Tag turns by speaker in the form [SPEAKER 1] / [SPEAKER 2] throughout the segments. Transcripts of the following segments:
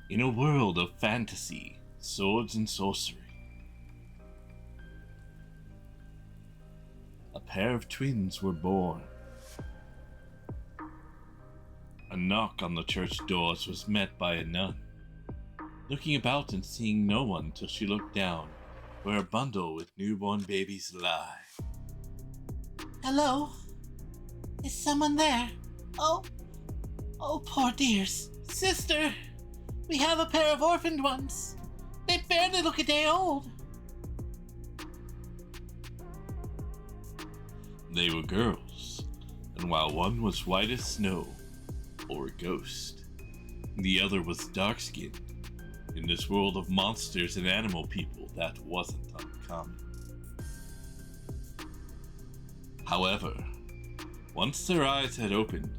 [SPEAKER 1] In a world of fantasy, swords and sorcery, a pair of twins were born. A knock on the church doors was met by a nun. Looking about and seeing no one till she looked down, where a bundle with newborn babies lie.
[SPEAKER 2] Hello? Is someone there? Oh, poor dears. Sister, we have a pair of orphaned ones. They barely look a day old.
[SPEAKER 1] They were girls, and while one was white as snow, or a ghost, the other was dark-skinned. In this world of monsters and animal people, that wasn't uncommon. However, once their eyes had opened,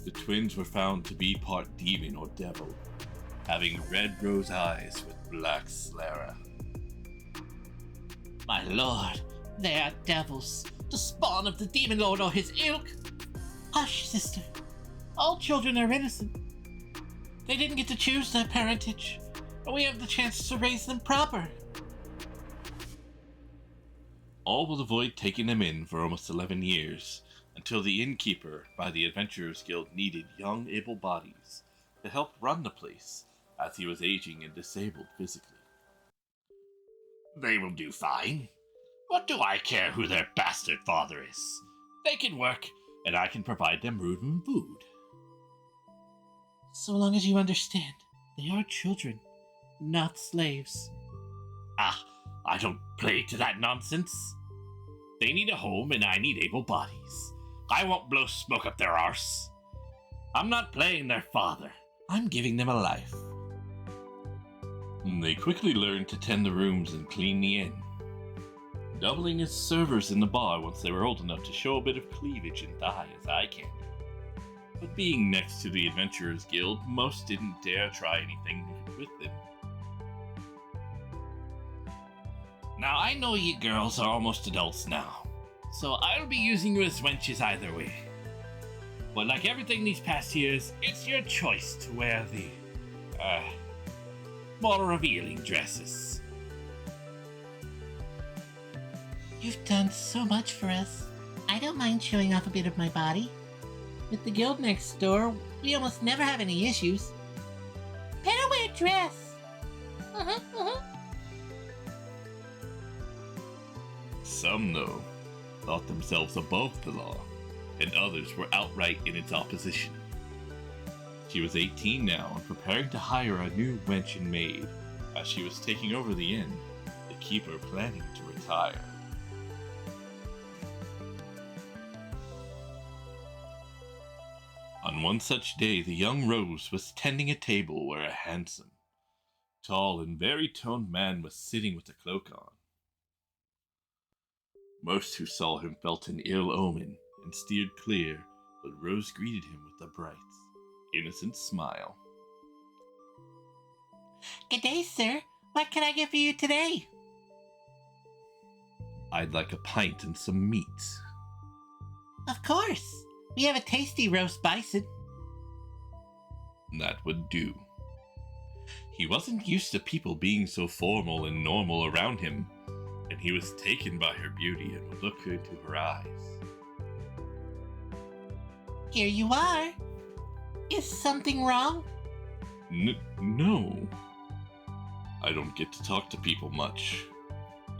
[SPEAKER 1] the twins were found to be part demon or devil, having red rose eyes with black sclera.
[SPEAKER 2] My lord, they are devils, the spawn of the demon lord or his ilk. Hush, sister. All children are innocent. They didn't get to choose their parentage, but we have the chance to raise them proper.
[SPEAKER 1] All will avoid taking them in for almost 11 years, until the innkeeper by the Adventurers Guild needed young, able bodies to help run the place, as he was aging and disabled physically. They will do fine. What do I care who their bastard father is? They can work, and I can provide them room and food.
[SPEAKER 2] So long as you understand, they are children, not slaves.
[SPEAKER 1] Ah, I don't play to that nonsense. They need a home, and I need able bodies. I won't blow smoke up their arse. I'm not playing their father. I'm giving them a life. They quickly learned to tend the rooms and clean the inn, doubling as servers in the bar once they were old enough to show a bit of cleavage and thigh as eye candy. But being next to the Adventurers Guild, most didn't dare try anything with them. Now, I know you girls are almost adults now, so I'll be using you as wenches either way. But like everything these past years, it's your choice to wear the, more revealing dresses.
[SPEAKER 2] You've done so much for us. I don't mind showing off a bit of my body. With the guild next door, we almost never have any issues. Better wear a dress.
[SPEAKER 1] Some, though, thought themselves above the law, and others were outright in its opposition. She was 18 now and preparing to hire a new wench and maid, as she was taking over the inn, the keeper planning to retire. On one such day, the young Rose was tending a table where a handsome, tall, and very toned man was sitting with a cloak on. Most who saw him felt an ill omen and steered clear, but Rose greeted him with a bright, innocent smile.
[SPEAKER 2] Good day, sir. What can I get for you today?
[SPEAKER 1] I'd like a pint and some meat.
[SPEAKER 2] Of course. We have a tasty roast bison.
[SPEAKER 1] That would do. He wasn't used to people being so formal and normal around him, and he was taken by her beauty and would look into her eyes.
[SPEAKER 2] Here you are. Is something wrong?
[SPEAKER 1] No. I don't get to talk to people much.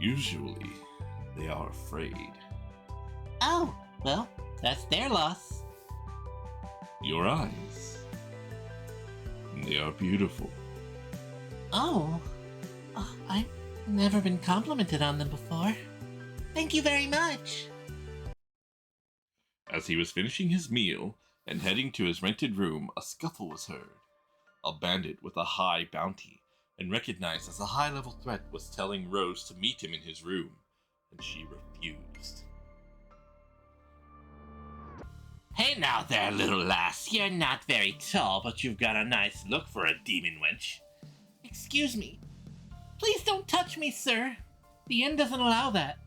[SPEAKER 1] Usually, they are afraid.
[SPEAKER 2] Oh, well, that's their loss.
[SPEAKER 1] Your eyes. They are beautiful.
[SPEAKER 2] Oh, I've never been complimented on them before. Thank you very much.
[SPEAKER 1] As he was finishing his meal and heading to his rented room, a scuffle was heard. A bandit with a high bounty, and recognized as a high-level threat, was telling Rose to meet him in his room, and she refused.
[SPEAKER 2] Hey now there, little lass. You're not very tall, but you've got a nice look for a demon wench. Excuse me. Please don't touch me, sir. The inn doesn't allow that.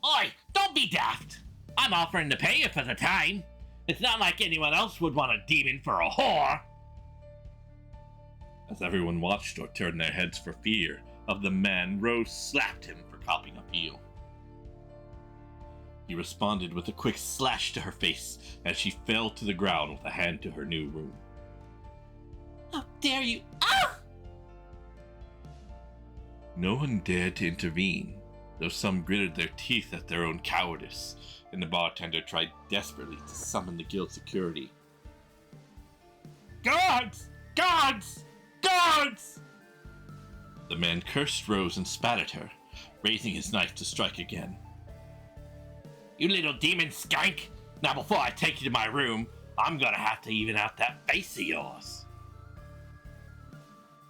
[SPEAKER 2] Oi, don't be daft. I'm offering to pay you for the time. It's not like anyone else would want a demon for a whore.
[SPEAKER 1] As everyone watched or turned their heads for fear of the man, Rose slapped him for copying a peel. He responded with a quick slash to her face as she fell to the ground with a hand to her new rune.
[SPEAKER 2] How dare you! Ah!
[SPEAKER 1] No one dared to intervene, though some gritted their teeth at their own cowardice, and the bartender tried desperately to summon the guild security. Guards! Guards! Guards! The man cursed Rose and spat at her, raising his knife to strike again. You little demon skank! Now before I take you to my room, I'm gonna have to even out that face of yours.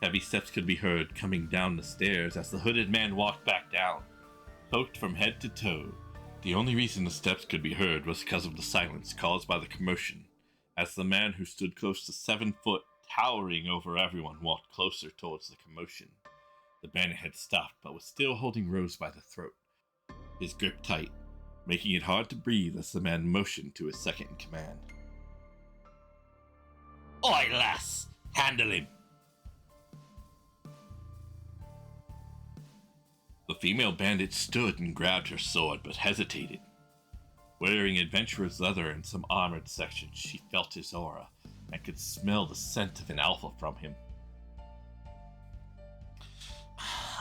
[SPEAKER 1] Heavy steps could be heard coming down the stairs as the hooded man walked back down, cloaked from head to toe. The only reason the steps could be heard was because of the silence caused by the commotion, as the man who stood close to 7 foot, towering over everyone, walked closer towards the commotion. The bandit had stopped, but was still holding Rose by the throat, his grip tight, making it hard to breathe as the man motioned to his second in command. Oi, lass! Handle him! The female bandit stood and grabbed her sword, but hesitated. Wearing adventurer's leather and some armored sections, she felt his aura and could smell the scent of an alpha from him.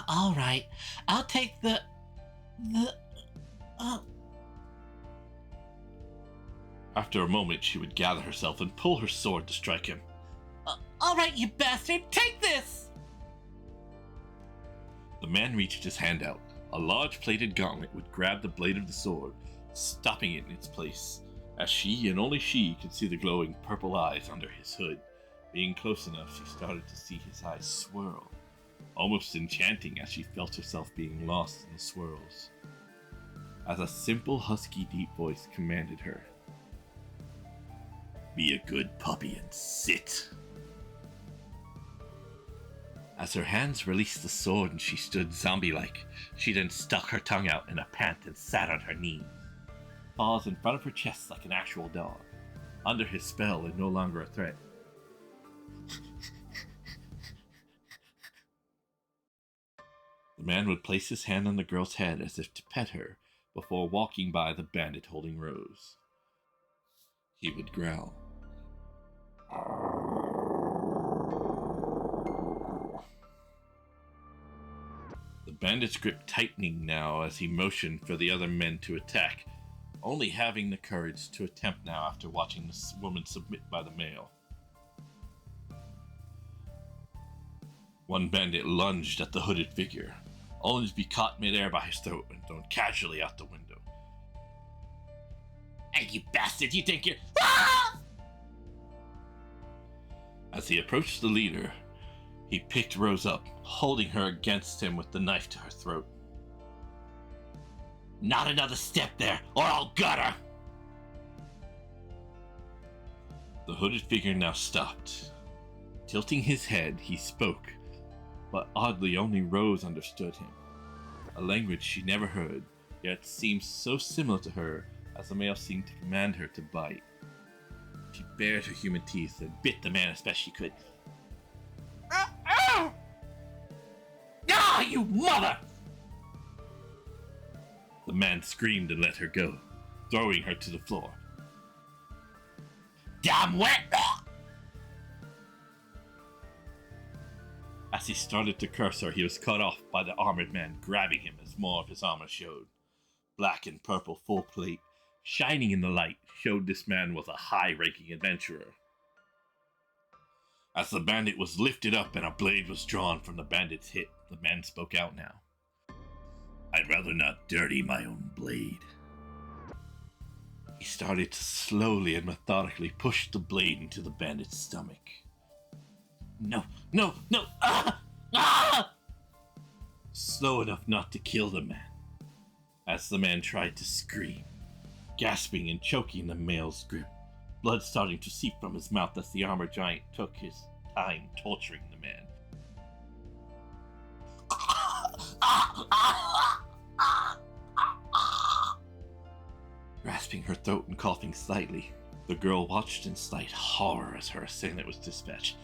[SPEAKER 2] All right, I'll take
[SPEAKER 1] After a moment, she would gather herself and pull her sword to strike him.
[SPEAKER 2] All right, you bastard, take this!
[SPEAKER 1] The man reached his hand out. A large plated gauntlet would grab the blade of the sword, stopping it in its place, as she and only she could see the glowing purple eyes under his hood. Being close enough, she started to see his eyes swirl, almost enchanting as she felt herself being lost in the swirls. As a simple, husky, deep voice commanded her, "Be a good puppy and sit." As her hands released the sword and she stood zombie-like, she then stuck her tongue out in a pant and sat on her knees, paws in front of her chest like an actual dog, under his spell and no longer a threat. The man would place his hand on the girl's head as if to pet her before walking by the bandit holding Rose. He would growl. The bandit's grip tightening now as he motioned for the other men to attack, only having the courage to attempt now after watching this woman submit by the male. One bandit lunged at the hooded figure, only to be caught midair by his throat and thrown casually out the window. Hey, you bastard, you think you're... Ah! As he approached the leader, he picked Rose up, holding her against him with the knife to her throat. Not another step there, or I'll gut her! The hooded figure now stopped. Tilting his head, he spoke, but oddly only Rose understood him. A language she never heard, yet seemed so similar to her as the male seemed to command her to bite. She bared her human teeth and bit the man as best she could. Ah, you mother! The man screamed and let her go, throwing her to the floor. Damn wet! As he started to curse her, he was cut off by the armored man grabbing him as more of his armor showed. Black and purple full plate, shining in the light, showed this man was a high-ranking adventurer. As the bandit was lifted up and a blade was drawn from the bandit's hip, the man spoke out now. I'd rather not dirty my own blade. He started to slowly and methodically push the blade into the bandit's stomach. No! Ah! Ah! Slow enough not to kill the man, as the man tried to scream, gasping and choking the male's grip, blood starting to seep from his mouth as the armor giant took his time torturing the man. Grasping her throat and coughing slightly, the girl watched in slight horror as her assailant was dispatched.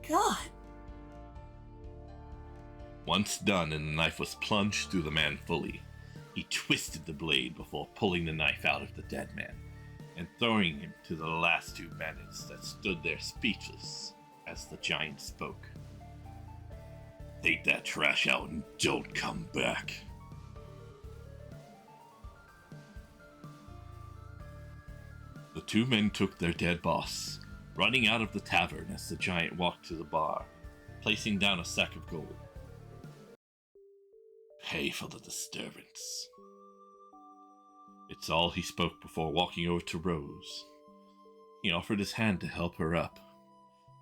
[SPEAKER 2] god!
[SPEAKER 1] Once done and the knife was plunged through the man fully, he twisted the blade before pulling the knife out of the dead man and throwing him to the last two bandits that stood there speechless as the giant spoke. Take that trash out and don't come back. The two men took their dead boss, running out of the tavern as the giant walked to the bar, placing down a sack of gold. Pay for the disturbance. It's all he spoke before walking over to Rose. He offered his hand to help her up.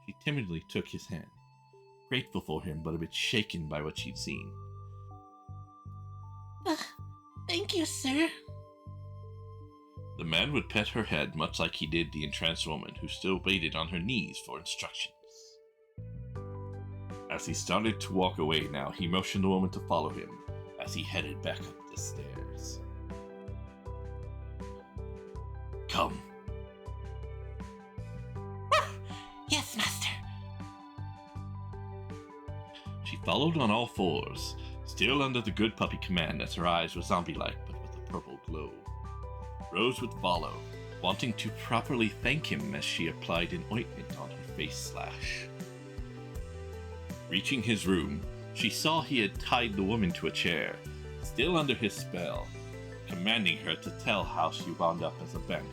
[SPEAKER 1] She timidly took his hand, grateful for him but a bit shaken by what she'd seen.
[SPEAKER 2] Thank you, sir.
[SPEAKER 1] The man would pet her head much like he did the entranced woman who still waited on her knees for instructions. As he started to walk away now, he motioned the woman to follow him as he headed back up the stairs. Come.
[SPEAKER 2] Yes, master.
[SPEAKER 1] She followed on all fours, still under the good puppy command as her eyes were zombie-like but with a purple glow. Rose would follow, wanting to properly thank him as she applied an ointment on her face slash. Reaching his room, she saw he had tied the woman to a chair, still under his spell, commanding her to tell how she wound up as a bandit.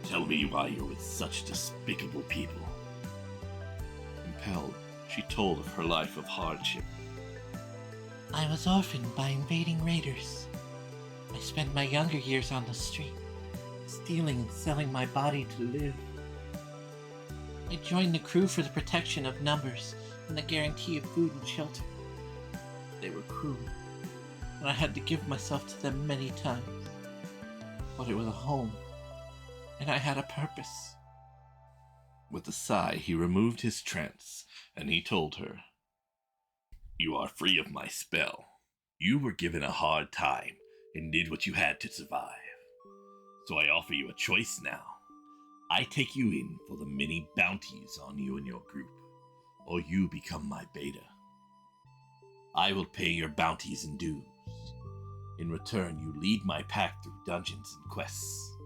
[SPEAKER 1] Tell me why you're with such despicable people. Compelled, she told of her life of hardship.
[SPEAKER 2] I was orphaned by invading raiders. I spent my younger years on the street, stealing and selling my body to live. I joined the crew for the protection of numbers and the guarantee of food and shelter. They were cruel, and I had to give myself to them many times. But it was a home, and I had a purpose.
[SPEAKER 1] With a sigh, he removed his trance, and he told her, You are free of my spell. You were given a hard time and did what you had to survive. So I offer you a choice now. I take you in for the many bounties on you and your group, or you become my beta. I will pay your bounties and dues. In return, you lead my pack through dungeons and quests.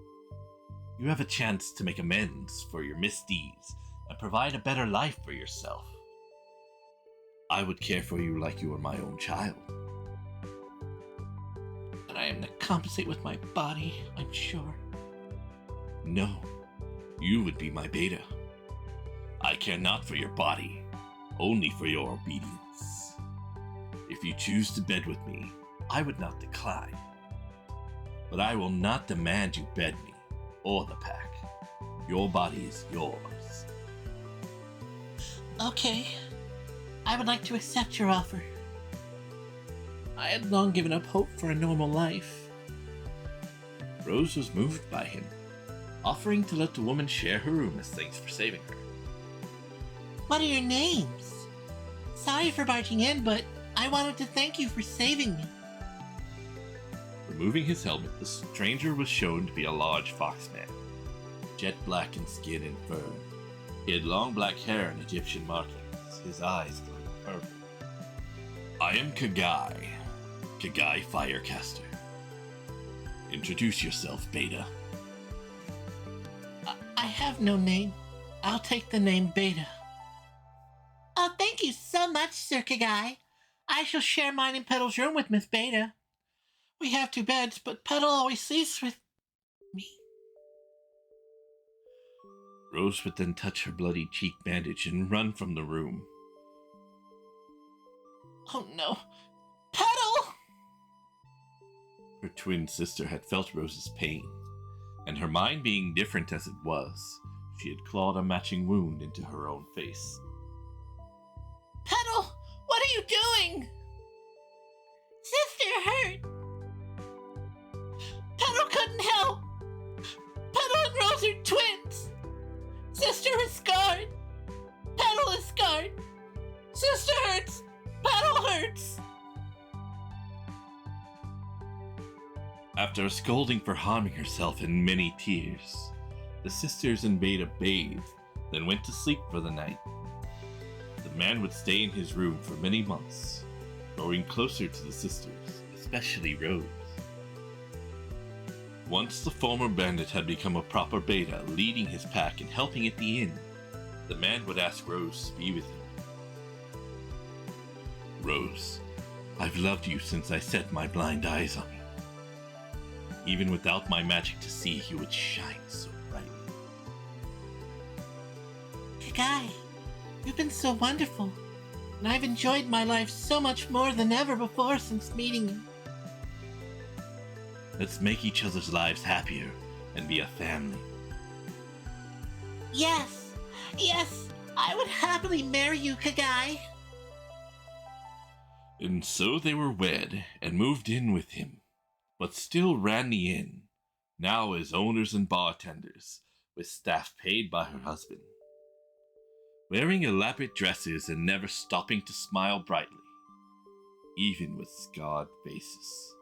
[SPEAKER 1] You have a chance to make amends for your misdeeds and provide a better life for yourself. I would care for you like you were my own child.
[SPEAKER 2] And I am to compensate with my body, I'm sure.
[SPEAKER 1] No, you would be my beta. I care not for your body, only for your obedience. If you choose to bed with me, I would not decline. But I will not demand you bed me, or the pack. Your body is yours.
[SPEAKER 2] Okay, I would like to accept your offer. I had long given up hope for a normal life.
[SPEAKER 1] Rose was moved by him, offering to let the woman share her room as thanks for saving her.
[SPEAKER 2] What are your names? Sorry for barging in, but I wanted to thank you for saving me.
[SPEAKER 1] Removing his helmet, the stranger was shown to be a large foxman, jet black in skin and fur. He had long black hair and Egyptian markings, his eyes glowing purple. I am Eclipz Firecaster. Introduce yourself, Beta.
[SPEAKER 2] I have no name. I'll take the name Beta. Oh, thank you so much, Sir Eclipz. I shall share mine in Petal's room with Miss Beta. We have 2 beds, but Petal always sleeps with me.
[SPEAKER 1] Rose would then touch her bloody cheek bandage and run from the room.
[SPEAKER 2] Oh no. Petal!
[SPEAKER 1] Her twin sister had felt Rose's pain, and her mind being different as it was, she had clawed a matching wound into her own face.
[SPEAKER 2] Petal, what are you doing? Sister hurt. Petal couldn't help. Petal and Rose are twins. Sister is scarred. Petal is scarred. Sister hurts. Petal hurts.
[SPEAKER 1] After a scolding for harming herself and many tears, the sisters and Beta bathed, then went to sleep for the night. The man would stay in his room for many months, growing closer to the sisters, especially Rose. Once the former bandit had become a proper beta, leading his pack and helping at the inn, the man would ask Rose to be with him. Rose, I've loved you since I set my blind eyes on you. Even without my magic to see, you would shine so brightly.
[SPEAKER 2] Kagai, you've been so wonderful, and I've enjoyed my life so much more than ever before since meeting you.
[SPEAKER 1] Let's make each other's lives happier and be a family.
[SPEAKER 2] Yes, yes, I would happily marry you, Kagai.
[SPEAKER 1] And so they were wed and moved in with him, but still ran the inn, now as owners and bartenders, with staff paid by her husband. Wearing elaborate dresses and never stopping to smile brightly, even with scarred faces.